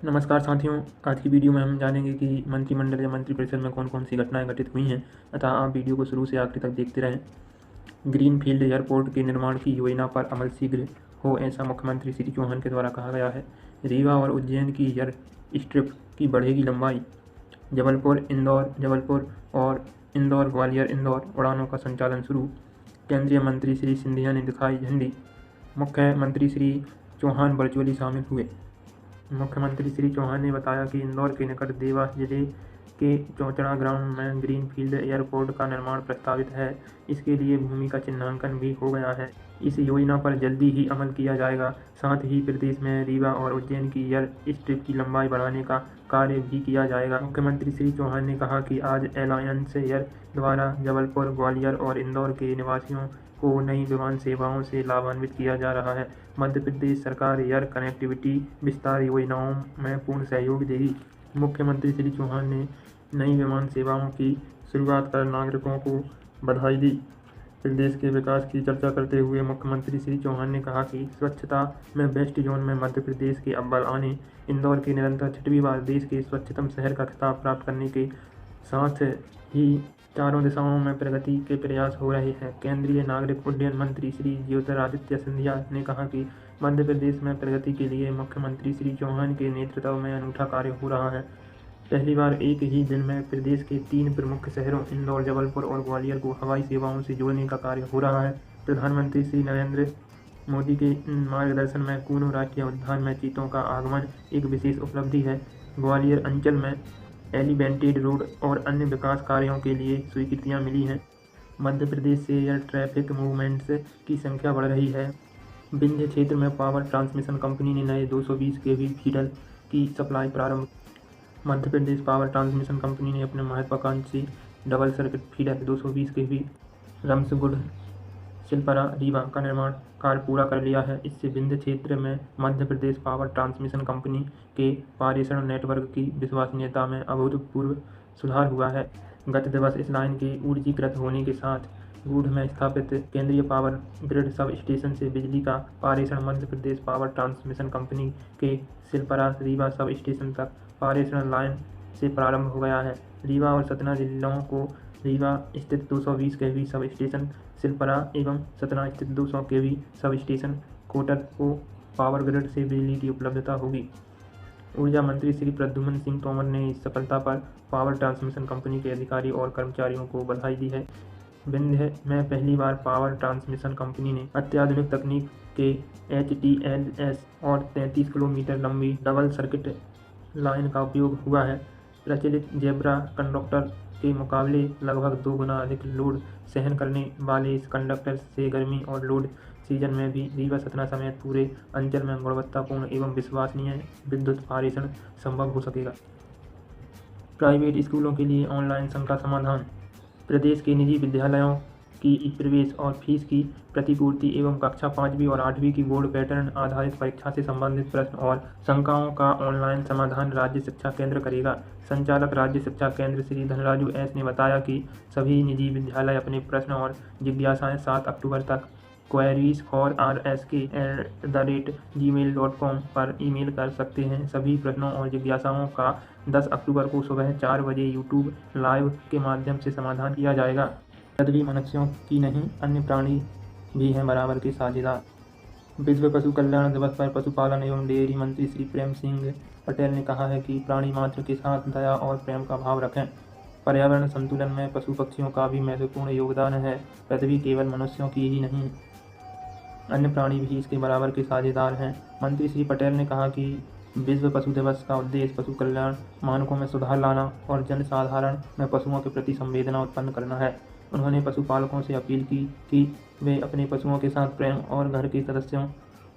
नमस्कार साथियों, आज की वीडियो में हम जानेंगे कि मंत्रिमंडल या मंत्रिपरिषद में कौन-कौन सी घटनाएँ घटित हुई हैं, अतः आप वीडियो को शुरू से आखिर तक देखते रहें। ग्रीनफील्ड एयरपोर्ट के निर्माण की योजना पर अमल शीघ्र हो, ऐसा मुख्यमंत्री श्री चौहान के द्वारा कहा गया है। रीवा और उज्जैन की एयर स्ट्रिप की बढ़ेगी लंबाई। जबलपुर और इंदौर ग्वालियर इंदौर उड़ानों का संचालन शुरू। केंद्रीय मंत्री श्री सिंधिया ने दिखाई झंडी। मुख्यमंत्री श्री चौहान वर्चुअली शामिल हुए। मुख्यमंत्री श्री चौहान ने बताया कि इंदौर के निकट देवास जिले के चौचड़ा ग्राम में ग्रीनफील्ड एयरपोर्ट का निर्माण प्रस्तावित है। इसके लिए भूमि का चिन्हांकन भी हो गया है। इस योजना पर जल्दी ही अमल किया जाएगा। साथ ही प्रदेश में रीवा और उज्जैन की एयर स्ट्रिप की लंबाई बढ़ाने का कार्य भी किया जाएगा। मुख्यमंत्री श्री चौहान ने कहा कि आज एलायंस एयर द्वारा जबलपुर, ग्वालियर और इंदौर के निवासियों को नई विमान सेवाओं से लाभान्वित किया जा रहा है। मध्य प्रदेश सरकार एयर कनेक्टिविटी विस्तार योजनाओं में पूर्ण सहयोग देगी। मुख्यमंत्री श्री चौहान ने नई विमान सेवाओं की शुरुआत कर नागरिकों को बधाई दी। प्रदेश के विकास की चर्चा करते हुए मुख्यमंत्री श्री चौहान ने कहा कि स्वच्छता में वेस्ट जोन में मध्य प्रदेश के अव्वल आने, इंदौर के निरंतर 6वीं बार देश के स्वच्छतम शहर का खिताब प्राप्त करने के साथ ही चारों दिशाओं में प्रगति के प्रयास हो रहे हैं। केंद्रीय नागरिक उड्डयन मंत्री श्री ज्योतिरादित्य सिंधिया ने कहा कि मध्य प्रदेश में प्रगति के लिए मुख्यमंत्री श्री चौहान के नेतृत्व में अनूठा कार्य हो रहा है। पहली बार एक ही दिन में प्रदेश के 3 प्रमुख शहरों इंदौर, जबलपुर और ग्वालियर को हवाई सेवाओं से जोड़ने का कार्य हो रहा है। प्रधानमंत्री श्री नरेंद्र मोदी के मार्गदर्शन में कूनो राष्ट्रीय उद्यान में चीतों का आगमन एक विशेष उपलब्धि है। ग्वालियर अंचल में एलिवेटेड रोड और अन्य विकास कार्यों के लिए स्वीकृतियां मिली हैं। मध्य प्रदेश से एयर ट्रैफिक मूवमेंट्स की संख्या बढ़ रही है। विंध्य क्षेत्र में पावर ट्रांसमिशन कंपनी ने नए 220 केवी फीडर की सप्लाई प्रारंभ। Madhya Pradesh power transmission company ने अपने महत्वाकांक्षी डबल सर्किट फीडर 220 केवी रमसगुड़ सिलपरा रीवा का निर्माण कार्य पूरा कर लिया है। इससे विंध्य क्षेत्र में Madhya Pradesh power transmission company के पारेषण नेटवर्क की विश्वसनीयता में अभूतपूर्व सुधार हुआ है। गत दिवस इस लाइन के ऊर्जीकृत होने के साथ गूढ़ में स्थापित केंद्रीय पावर ग्रिड सब स्टेशन से बिजली का पारेषण Madhya Pradesh power transmission company के सिलपरा रीवा सब स्टेशन तक पारेषण लाइन से प्रारंभ हो गया है। रीवा और सतना जिलों को रीवा स्थित 220 केवी सब स्टेशन सिलपरा एवं सतना स्थित 200 केवी सब स्टेशन कोटर को पावर ग्रिड से बिजली की उपलब्धता होगी। ऊर्जा मंत्री श्री प्रद्युम्न सिंह तोमर ने इस सफलता पर पावर ट्रांसमिशन कंपनी के अधिकारी और कर्मचारियों को बधाई दी है। विंध्य में पहली बार पावर ट्रांसमिशन कंपनी ने अत्याधुनिक तकनीक के HTLS और 33 किलोमीटर लंबी डबल सर्किट लाइन का उपयोग हुआ है। प्रचलित जेब्रा कंडक्टर के मुकाबले लगभग 2 गुना अधिक लोड सहन करने वाले इस कंडक्टर से गर्मी और लोड सीजन में भी रीवा सतना समेत पूरे अंचल में गुणवत्तापूर्ण एवं विश्वसनीय विद्युत पारेषण संभव हो सकेगा। प्राइवेट स्कूलों के लिए ऑनलाइन संख्या समाधान। प्रदेश के निजी विद्यालयों की प्रवेश और फीस की प्रतिपूर्ति एवं कक्षा 5वीं और 8वीं की बोर्ड पैटर्न आधारित परीक्षा से संबंधित प्रश्न और शंकाओं का ऑनलाइन समाधान राज्य शिक्षा केंद्र करेगा। संचालक राज्य शिक्षा केंद्र श्री धनराजू एस ने बताया कि सभी निजी विद्यालय अपने प्रश्न और जिज्ञासाएं 7 अक्टूबर तक queriesforrsk@gmail.com पर ईमेल कर सकते हैं। सभी प्रश्नों और जिज्ञासाओं का 10 अक्टूबर को सुबह 4 बजे यूट्यूब लाइव के माध्यम से समाधान किया जाएगा। पृथ्वी मनुष्यों की नहीं, अन्य प्राणी भी हैं बराबर के साझेदार। विश्व पशु कल्याण दिवस पर पशुपालन एवं डेयरी मंत्री श्री प्रेम सिंह पटेल ने कहा है कि प्राणी मात्र के साथ दया और प्रेम का भाव रखें। पर्यावरण संतुलन में पशु पक्षियों का भी महत्वपूर्ण योगदान है। पृथ्वी केवल मनुष्यों की ही नहीं, अन्य प्राणी भी इसके बराबर के साझेदार हैं। मंत्री श्री पटेल ने कहा कि विश्व पशु दिवस का उद्देश्य पशु कल्याण मानकों में सुधार लाना और जनसाधारण में पशुओं के प्रति संवेदना उत्पन्न करना है। उन्होंने पशुपालकों से अपील की कि वे अपने पशुओं के साथ प्रेम और घर के सदस्यों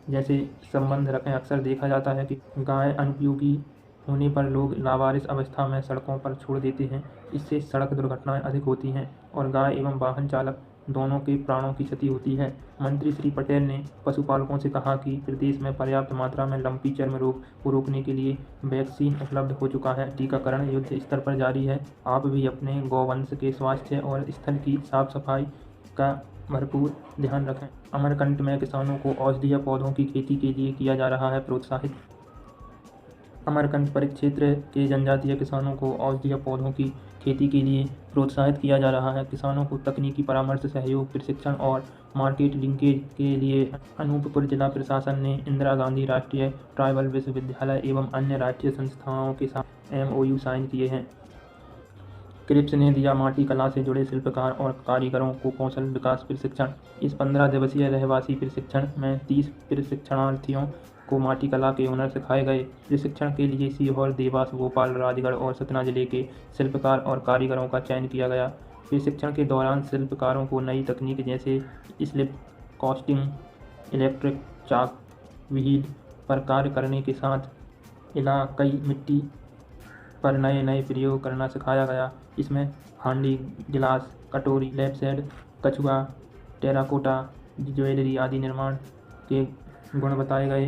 जैसे संबंध रखें। अक्सर देखा जाता है कि गाय अनुपयोगी होने पर लोग लावारिस अवस्था में सड़कों पर छोड़ देते हैं। इससे सड़क दुर्घटनाएं अधिक होती हैं और गाय एवं वाहन चालक दोनों के प्राणों की क्षति होती है। मंत्री श्री पटेल ने पशुपालकों से कहा कि प्रदेश में पर्याप्त मात्रा में लंपी चर्म रोग को रोकने के लिए वैक्सीन उपलब्ध हो चुका है। टीकाकरण युद्ध स्तर पर जारी है। आप भी अपने गौवंश के स्वास्थ्य और स्थल की साफ सफाई का भरपूर ध्यान रखें। अमरकंटक में किसानों को औषधीय पौधों की खेती के लिए किया जा रहा है प्रोत्साहित। अमरकंद परिक्षेत्र के जनजातीय किसानों को औषधीय पौधों की खेती के लिए प्रोत्साहित किया जा रहा है। किसानों को तकनीकी परामर्श, सहयोग, प्रशिक्षण और मार्केट लिंकेज के लिए अनूपपुर जिला प्रशासन ने इंदिरा गांधी राष्ट्रीय ट्राइबल विश्वविद्यालय एवं अन्य राष्ट्रीय संस्थाओं के साथ MOU साइन किए हैं। क्रिप्स ने दिया माटी कला से जुड़े शिल्पकार और कारीगरों को कौशल विकास प्रशिक्षण। इस 15 दिवसीय रहवासी प्रशिक्षण में 30 प्रशिक्षणार्थियों को माटी कला के हुनर सिखाए गए। प्रशिक्षण के लिए सीहोर, देवास, भोपाल, राजगढ़ और सतना जिले के शिल्पकार और कारीगरों का चयन किया गया। प्रशिक्षण के दौरान शिल्पकारों को नई तकनीक जैसे स्लिप कास्टिंग, इलेक्ट्रिक चाक व्हील पर कार्य करने के साथ इलाकई मिट्टी पर नए प्रयोग करना सिखाया गया। इसमें हांडी, गिलास, कटोरी, लैंपशेड, कछुआ, टेराकोटा ज्वेलरी आदि निर्माण के गुण बताए गए।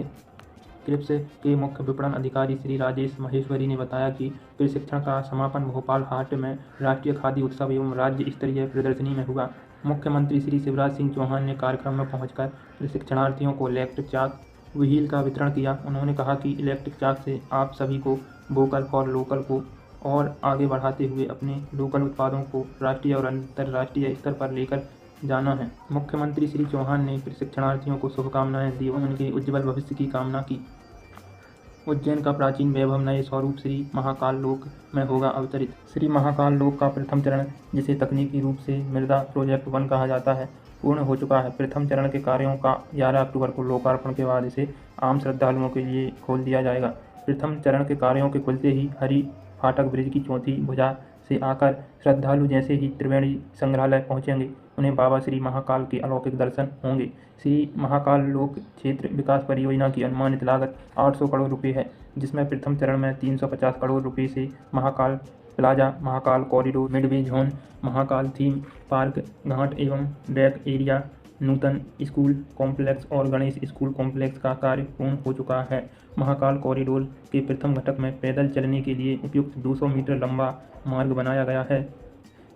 क्रिप्स के मुख्य विपणन अधिकारी श्री राजेश महेश्वरी ने बताया कि प्रशिक्षण का समापन भोपाल हाट में राष्ट्रीय खादी उत्सव एवं राज्य स्तरीय प्रदर्शनी में हुआ। मुख्यमंत्री श्री शिवराज सिंह चौहान ने कार्यक्रम में पहुंचकर प्रशिक्षणार्थियों को इलेक्ट्रिक चाक व्हील का वितरण किया। उन्होंने कहा कि इलेक्ट्रिक चाक से आप सभी को वोकल फॉर लोकल को और आगे बढ़ाते हुए अपने लोकल उत्पादों को राष्ट्रीय और अंतर्राष्ट्रीय स्तर पर लेकर जाना है। मुख्यमंत्री श्री चौहान ने प्रशिक्षणार्थियों को शुभकामनाएं दी और उनके उज्जवल भविष्य की कामना की। उज्जैन का प्राचीन वैभव नए स्वरूप श्री महाकाल लोक में होगा अवतरित। श्री महाकाल लोक का प्रथम चरण, जिसे तकनीकी रूप से मृदा प्रोजेक्ट 1 कहा जाता है, पूर्ण हो चुका है। प्रथम चरण के कार्यों का 11 अक्टूबर को लोकार्पण के बाद इसे आम श्रद्धालुओं के लिए खोल दिया जाएगा। प्रथम चरण के कार्यों के खुलते ही हरि फाटक ब्रिज की चौथी भुजा से आकर श्रद्धालु जैसे ही त्रिवेणी संग्रहालय पहुंचेंगे, उन्हें बाबा श्री महाकाल के अलौकिक दर्शन होंगे। श्री महाकाल लोक क्षेत्र विकास परियोजना की अनुमानित लागत 800 करोड़ रुपये है, जिसमें प्रथम चरण में 350 करोड़ रुपये से Mahakal plaza, Mahakal corridor, midway zone, Mahakal theme park, घाट एवं deck area, Nutan school complex और गणेश स्कूल कॉम्प्लेक्स का कार्य पूर्ण हो चुका है। महाकाल कॉरिडोर के प्रथम घटक में पैदल चलने के लिए उपयुक्त 200 मीटर लंबा मार्ग बनाया गया है।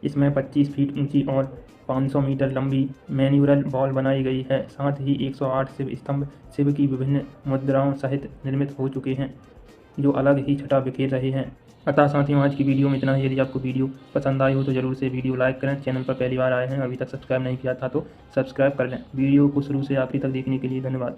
इसमें 25 फीट ऊंची और 500 मीटर लंबी मैन्यूरल वॉल बनाई गई है। साथ ही 108 शिव स्तंभ शिव की विभिन्न मुद्राओं सहित निर्मित हो चुके हैं, जो अलग ही छटा बिखेर रहे हैं। अतः साथियों, आज की वीडियो में इतना ही। यदि आपको वीडियो पसंद आई हो तो ज़रूर से वीडियो लाइक करें। चैनल पर पहली बार आए हैं, अभी तक सब्सक्राइब नहीं किया था तो सब्सक्राइब कर लें। वीडियो को शुरू से आखिरी तक देखने के लिए धन्यवाद।